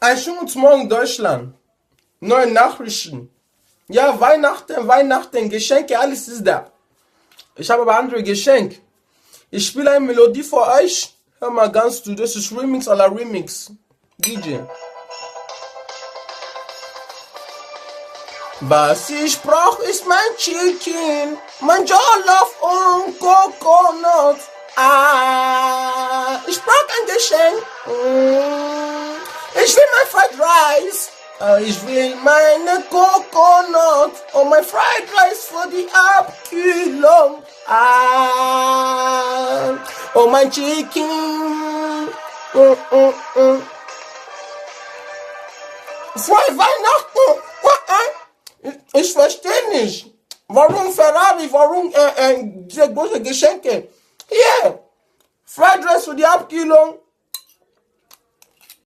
Ein schönen guten Morgen, Deutschland. Neue Nachrichten. Ja, Weihnachten, Geschenke, alles ist da. Ich habe aber andere Geschenke. Ich spiele eine Melodie für euch. Hör mal ganz zu, das ist Remix à la Remix. DJ. Was ich brauch ist mein Chicken, mein Jollof und Coconut. Ich brauch ein Geschenk. Ich will mein Fried Rice. Ich will meine Coconut und mein Fried Rice für die Abkühlung. Und mein Chicken. Frohe Weihnachten. Ich verstehe nicht. Warum Ferrari? Warum diese großen Geschenke? Hier, Fried Rice für die Abkühlung.